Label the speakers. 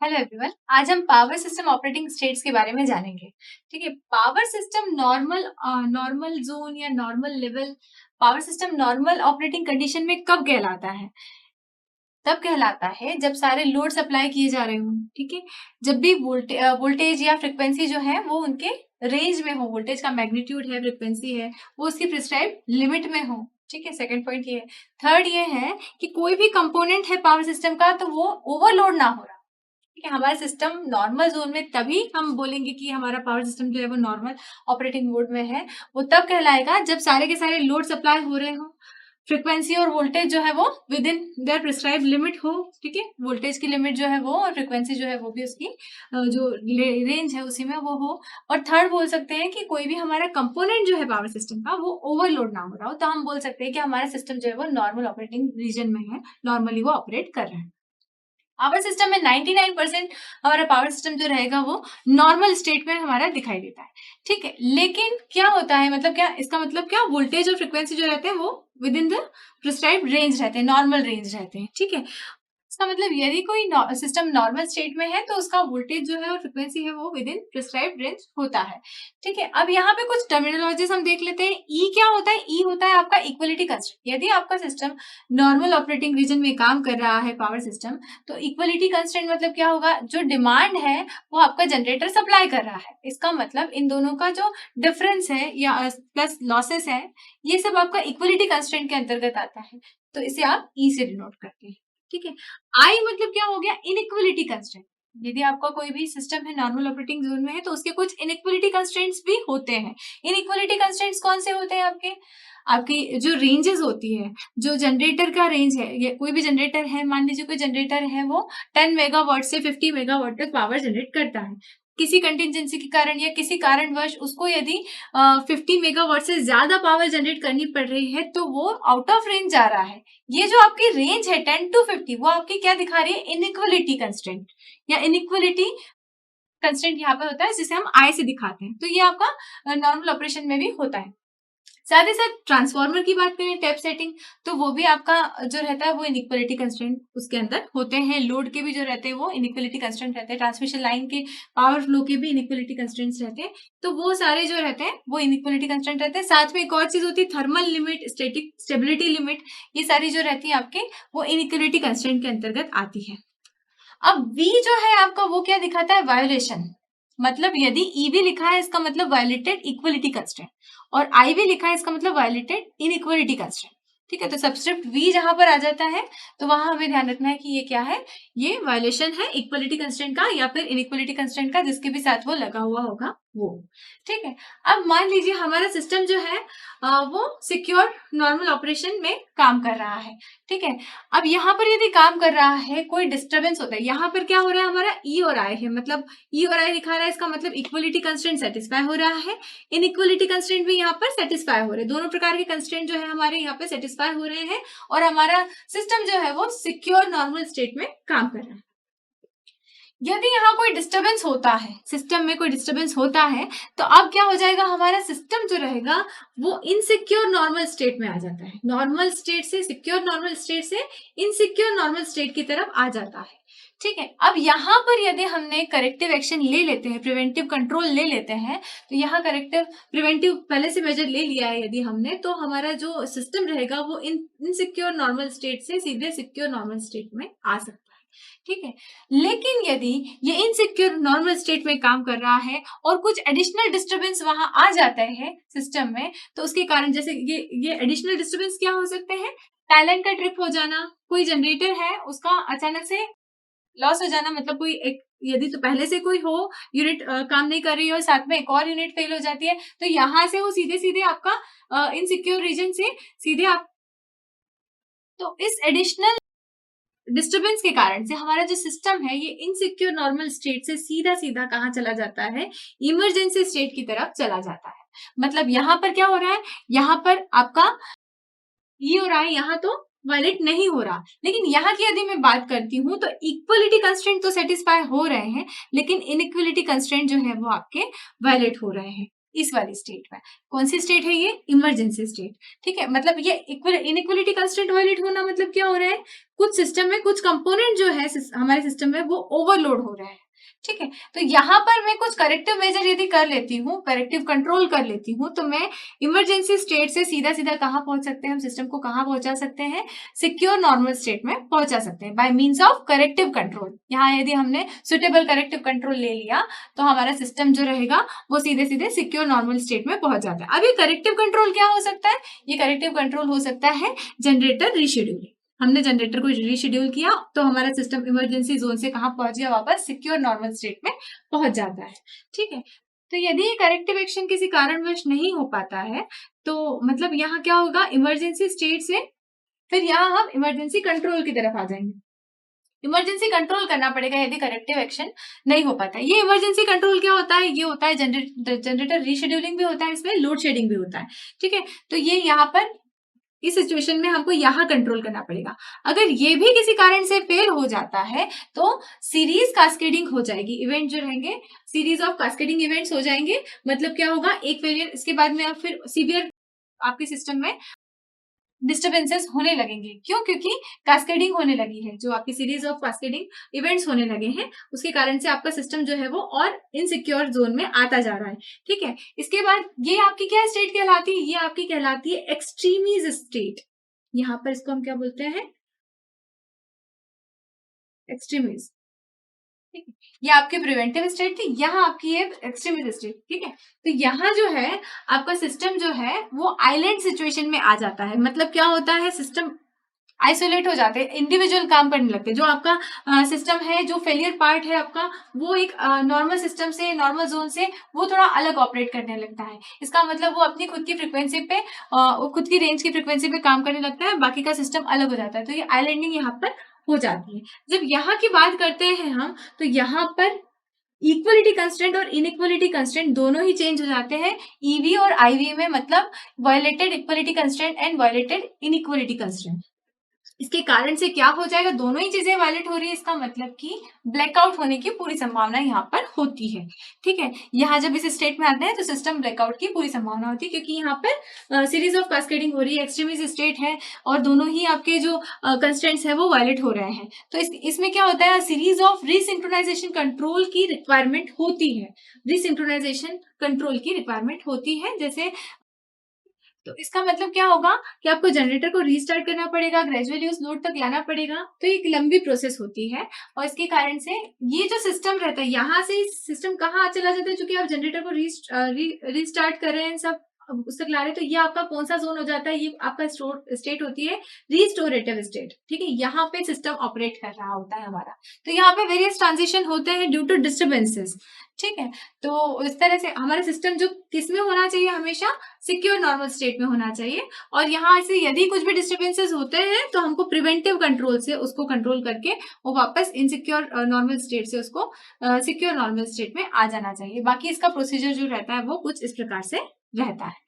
Speaker 1: Hello everyone. आज हम power system operating states के बारे में जानेंगे। ठीक है, पावर सिस्टम नॉर्मल जोन या normal level power system normal operating condition में कब कहलाता है? तब कहलाता है जब सारे लोड सप्लाई किए जा रहे हों। ठीक है, जब भी वोल्टेज या फ्रिक्वेंसी जो है वो उनके रेंज में हो, वोल्टेज का मैग्नीट्यूड है, फ्रिक्वेंसी है, वो उसकी प्रिस्क्राइब लिमिट में हो। ठीक है, सेकंड पॉइंट ये है। थर्ड ये है कि कोई भी कंपोनेंट है पावर सिस्टम का तो वो ओवरलोड ना हो रहा। ठीक है, हमारा सिस्टम नॉर्मल जोन में तभी हम बोलेंगे कि हमारा पावर सिस्टम जो है वो नॉर्मल ऑपरेटिंग मोड में है। वो तब कहलाएगा जब सारे के सारे लोड सप्लाई हो रहे हो, फ्रिक्वेंसी और वोल्टेज जो है वो with in their prescribe limit हो। ठीक है, वोल्टेज की लिमिट जो है वो और फ्रिक्वेंसी जो है वो भी उसकी जो रेंज है उसी में वो हो। और थर्ड बोल सकते हैं कि कोई भी हमारा कंपोनेंट जो है पावर सिस्टम का वो ओवरलोड ना हो रहा हो, तो हम बोल सकते हैं कि हमारा सिस्टम जो है वो नॉर्मल ऑपरेटिंग रीजन में है, नॉर्मली वो ऑपरेट कर रहा है। पावर सिस्टम में 99% हमारा पावर सिस्टम जो रहेगा वो नॉर्मल स्टेट में हमारा दिखाई देता है। ठीक है, लेकिन क्या होता है, मतलब क्या इसका मतलब क्या, वोल्टेज और फ्रिक्वेंसी जो रहते हैं वो with in the prescribed range रहते हैं, नॉर्मल रेंज रहते हैं। ठीक है, इसका मतलब यदि कोई सिस्टम नॉर्मल स्टेट में है तो उसका वोल्टेज जो है और फ्रिक्वेंसी है वो विद इन प्रिस्क्राइब्ड रेंज होता है। ठीक है, अब यहाँ पे कुछ टर्मिनोलॉजीज हम देख लेते हैं। ई क्या होता है? ई होता है आपका इक्वलिटी कंस्ट्रेंट। यदि आपका सिस्टम नॉर्मल ऑपरेटिंग रीजन में काम कर रहा है पावर सिस्टम, तो इक्वलिटी कंस्ट्रेंट मतलब क्या होगा? जो डिमांड है वो आपका जनरेटर सप्लाई कर रहा है, इसका मतलब इन दोनों का जो डिफरेंस है या प्लस लॉसेस है, ये सब आपका इक्वलिटी कंस्ट्रेंट के अंतर्गत आता है। तो इसे आप ई से डिनोट करते हैं। ठीक है, आई मतलब क्या हो गया? Inequality constraint. यदि आपका कोई भी सिस्टम है नॉर्मल ऑपरेटिंग जोन में है तो उसके कुछ इनइक्वलिटी कंस्ट्रेंट्स भी होते हैं। इनइक्वलिटी कंस्ट्रेंट्स कौन से होते हैं? आपके आपकी जो रेंजेस होती है, जो जनरेटर का रेंज है, ये कोई भी जनरेटर है, मान लीजिए कोई जनरेटर है वो 10 मेगावाट से 50 मेगावाट तक पावर जनरेट करता है। किसी कंटिजेंसी के कारण या किसी कारणवश उसको यदि 50 मेगावाट से ज्यादा पावर जनरेट करनी पड़ रही है तो वो आउट ऑफ रेंज जा रहा है। ये जो आपकी रेंज है 10 to 50 वो आपकी क्या दिखा रही है? इनइक्वलिटी कंस्ट्रेंट या इनइक्वलिटी कंस्ट्रेंट यहाँ पे होता है जिसे हम आई से दिखाते हैं। तो ये आपका नॉर्मल ऑपरेशन में भी होता है। साथ ही साथ ट्रांसफार्मर की बात करें, टैप सेटिंग, तो वो भी आपका जो रहता है वो इनइक्वलिटी कंस्ट्रेंट उसके अंदर होते हैं। लोड के भी जो रहते हैं वो इनइक्वलिटी कंस्ट्रेंट रहते हैं। ट्रांसमिशन लाइन के पावर फ्लो के भी इनइक्वलिटी कंस्ट्रेंट्स रहते हैं। तो वो सारे जो रहते हैं वो इनइक्वलिटी कंस्ट्रेंट रहते हैं। साथ में एक और चीज होती है thermal limit, static stability limit, ये सारी जो रहती है आपके वो इनइक्वलिटी कंस्ट्रेंट के अंतर्गत आती है। अब V जो है आपका वो क्या दिखाता है? वायोलेशन। मतलब यदि EV लिखा है इसका मतलब वायलेटेड इक्वलिटी कंस्ट्रेंट, और IV लिखा है इसका मतलब वायलेटेड इनइक्वलिटी कंस्ट्रेंट। ठीक है, तो सबस्क्रिप्ट V जहां पर आ जाता है तो वहां हमें ध्यान रखना है कि ये क्या है, ये वायलेशन है इक्वलिटी कंस्ट्रेंट का या फिर इनइक्वलिटी कंस्ट्रेंट का, जिसके भी साथ वो लगा हुआ होगा वो। ठीक है, अब मान लीजिए हमारा सिस्टम जो है वो सिक्योर नॉर्मल ऑपरेशन में काम कर रहा है। ठीक है, अब यहाँ पर यदि काम कर रहा है, कोई डिस्टर्बेंस होता है, यहाँ पर क्या हो रहा है? हमारा ई और आई है, मतलब ई और आई दिखा रहा है, इसका मतलब इक्वलिटी कंस्ट्रेंट सेटिस्फाई हो रहा है, इनइक्वलिटी कंस्ट्रेंट भी यहाँ पर सेटिस्फाई हो रहे हैं। दोनों प्रकार के कंस्ट्रेंट जो है हमारे यहाँ पे सेटिस्फाई हो रहे हैं और हमारा सिस्टम जो है वो सिक्योर नॉर्मल स्टेट में काम कर रहा है। यदि यहाँ कोई डिस्टर्बेंस होता है, सिस्टम में कोई डिस्टर्बेंस होता है, तो अब क्या हो जाएगा? हमारा सिस्टम जो रहेगा वो इनसिक्योर नॉर्मल स्टेट में आ जाता है। नॉर्मल स्टेट से सिक्योर नॉर्मल स्टेट से इनसिक्योर नॉर्मल स्टेट की तरफ आ जाता है। ठीक है, अब यहाँ पर यदि हमने करेक्टिव एक्शन ले लेते हैं, प्रिवेंटिव कंट्रोल ले लेते हैं, तो यहाँ करेक्टिव प्रिवेंटिव पहले से मेजर ले लिया है यदि हमने, तो हमारा जो सिस्टम रहेगा वो इनसिक्योर नॉर्मल स्टेट से सीधे सिक्योर नॉर्मल स्टेट में आ सकता है। ठीक है, लेकिन यदि ये इनसिक्योर नॉर्मल स्टेट में काम कर रहा है और कुछ एडिशनल डिस्टर्बेंस वहां आ जाता है सिस्टम में, तो उसके कारण जैसे ये एडिशनल डिस्टर्बेंस क्या हो सकते हैं? टाइलाइन का ट्रिप हो जाना, कोई जनरेटर है उसका अचानक से लॉस हो जाना, मतलब कोई एक यदि तो पहले से कोई हो यूनिट काम नहीं कर रही हो, साथ में एक और यूनिट फेल हो जाती है, तो यहाँ से वो सीधे सीधे आपका इनसिक्योर रीजन से सीधे आप, तो इस एडिशनल डिस्टर्बेंस के कारण से हमारा जो सिस्टम है ये इनसिक्योर नॉर्मल स्टेट से सीधा सीधा कहाँ चला जाता है? इमरजेंसी स्टेट की तरफ चला जाता है। मतलब यहाँ पर क्या हो रहा है? यहाँ पर आपका ई हो रहा है, यहाँ तो वायलेट नहीं हो रहा, लेकिन यहाँ की यदि मैं बात करती हूँ तो इक्वलिटी कंस्ट्रेंट तो सेटिस्फाई हो रहे हैं, लेकिन इनइक्वलिटी कंस्ट्रेंट जो है वो आपके वायलेट हो रहे हैं। इस वाली स्टेट में। कौन सी स्टेट है ये? Emergency state. ठीक है, मतलब ये इनइक्वलिटी कंस्ट्रेंट वायलेट होना मतलब क्या हो रहा है? कुछ सिस्टम में कुछ कंपोनेंट जो है हमारे सिस्टम में वो ओवरलोड हो रहा है। ठीक है, तो यहाँ पर मैं कुछ करेक्टिव मेजर यदि कर लेती हूँ, करेक्टिव कंट्रोल कर लेती हूँ, तो मैं इमरजेंसी स्टेट से सीधा सीधा कहाँ पहुंच सकते हैं? हम सिस्टम को कहाँ पहुंचा सकते हैं? सिक्योर नॉर्मल स्टेट में पहुंचा सकते हैं bye means of corrective control. यहाँ यदि हमने सुटेबल करेक्टिव कंट्रोल ले लिया तो हमारा सिस्टम जो रहेगा वो सीधे सीधे सिक्योर नॉर्मल स्टेट में पहुंच जाता है। अब ये करेक्टिव कंट्रोल क्या हो सकता है? ये करेक्टिव कंट्रोल हो सकता है जनरेटर रीशेड्यूलिंग। हमने जनरेटर को रीशेड्यूल किया तो हमारा सिस्टम इमरजेंसी जोन से कहां पहुंच गया? वापस सिक्योर नॉर्मल स्टेट में पहुंच जाता है। ठीक है, तो यदि ये करेक्टिव एक्शन किसी कारणवश नहीं हो पाता है तो मतलब यहाँ क्या होगा? इमरजेंसी स्टेट से फिर यहाँ हम इमरजेंसी कंट्रोल की तरफ आ जाएंगे। इमरजेंसी कंट्रोल करना पड़ेगा यदि करेक्टिव एक्शन नहीं हो पाता है। ये इमरजेंसी कंट्रोल क्या होता है? ये होता है जनरेटर रीशेड्यूलिंग भी होता है, इसमें लोड शेडिंग भी होता है। ठीक है, तो ये यहाँ पर इस सिचुएशन में हमको यहाँ कंट्रोल करना पड़ेगा। अगर ये भी किसी कारण से फेल हो जाता है तो सीरीज कास्केडिंग हो जाएगी। इवेंट जो रहेंगे सीरीज ऑफ कास्केडिंग इवेंट्स हो जाएंगे। मतलब क्या होगा? एक फेलियर, इसके बाद में आप फिर सीवियर आपके सिस्टम में डिस्टर्बेंसेस होने लगेंगे। क्यों? क्योंकि कास्केडिंग होने लगी है, जो आपकी सीरीज ऑफ कास्केडिंग इवेंट्स होने लगे हैं उसके कारण से आपका सिस्टम जो है वो और इनसिक्योर जोन में आता जा रहा है। ठीक है, इसके बाद ये आपकी क्या स्टेट कहलाती है? ये आपकी कहलाती है एक्सट्रीमीज स्टेट। यहाँ पर इसको हम क्या बोलते हैं? एक्सट्रीमीज। ठीक है, ये आपकी प्रिवेंटिव स्टेट थी, यहाँ आपकी है एक्सट्रीमिस्ट स्टेट। ठीक है, तो यहाँ जो है आपका सिस्टम जो है वो आइलैंड सिचुएशन में आ जाता है। मतलब क्या होता है? सिस्टम आइसोलेट हो जाते हैं, इंडिविजुअल काम करने लगते हैं। जो आपका सिस्टम है, जो फेलियर पार्ट है आपका, वो एक नॉर्मल सिस्टम से, नॉर्मल जोन से वो थोड़ा अलग ऑपरेट करने लगता है। इसका मतलब वो अपनी खुद की फ्रिक्वेंसी पे, खुद की रेंज की फ्रिक्वेंसी पे काम करने लगता है, बाकी का सिस्टम अलग हो जाता है। तो ये आइलैंडिंग यहाँ पर हो जाती है। जब यहाँ की बात करते हैं हम, तो यहाँ पर इक्वलिटी कंस्टेंट और इनइक्वलिटी कंस्टेंट दोनों ही चेंज हो जाते हैं ईवी और आईवी में। मतलब violated equality constant and violated inequality constant. इसके कारण से क्या हो जाएगा? दोनों ही चीजें वायलेट हो रही है, इसका मतलब कि ब्लैकआउट होने की पूरी संभावना यहाँ पर होती है। ठीक है, यहाँ जब इस स्टेट में आते हैं तो सिस्टम ब्लैकआउट की पूरी संभावना होती है, क्योंकि यहाँ पर सीरीज ऑफ कास्केडिंग हो रही है, एक्सट्रीमिस्ट स्टेट है और दोनों ही आपके जो कंस्टेंट्स है वो वायलेट हो रहे हैं। तो इसमें क्या होता है? सीरीज ऑफ रीसिंक्रोनाइजेशन कंट्रोल की रिक्वायरमेंट होती है। रीसिंक्रोनाइजेशन कंट्रोल की रिक्वायरमेंट होती है। जैसे तो इसका मतलब क्या होगा कि आपको जनरेटर को रीस्टार्ट करना पड़ेगा, ग्रेजुअली उस लोड तक लाना पड़ेगा। तो एक लंबी प्रोसेस होती है और इसके कारण से ये जो सिस्टम रहता है, यहाँ से सिस्टम कहाँ चला जाता है? चूंकि आप जनरेटर को रीस्टार्ट कर रहे हैं, सब उस तक ला रहे हैं, तो ये आपका कौन सा जोन हो जाता है? ये आपका स्टेट होती है रिस्टोरेटिव स्टेट। ठीक है, यहाँ पे सिस्टम ऑपरेट कर रहा होता है हमारा। तो यहाँ पे वेरियस ट्रांजिशन होते हैं ड्यू टू डिस्टर्बेंसेस। ठीक है, तो इस तरह से हमारा सिस्टम जो किस में होना चाहिए? हमेशा सिक्योर नॉर्मल स्टेट में होना चाहिए। और यहाँ से यदि कुछ भी डिस्टर्बेंसेस होते हैं तो हमको प्रिवेंटिव कंट्रोल से उसको कंट्रोल करके वो वापस इनसिक्योर नॉर्मल स्टेट से उसको सिक्योर नॉर्मल स्टेट में आ जाना चाहिए। बाकी इसका प्रोसीजर जो रहता है वो कुछ इस प्रकार से रहता है।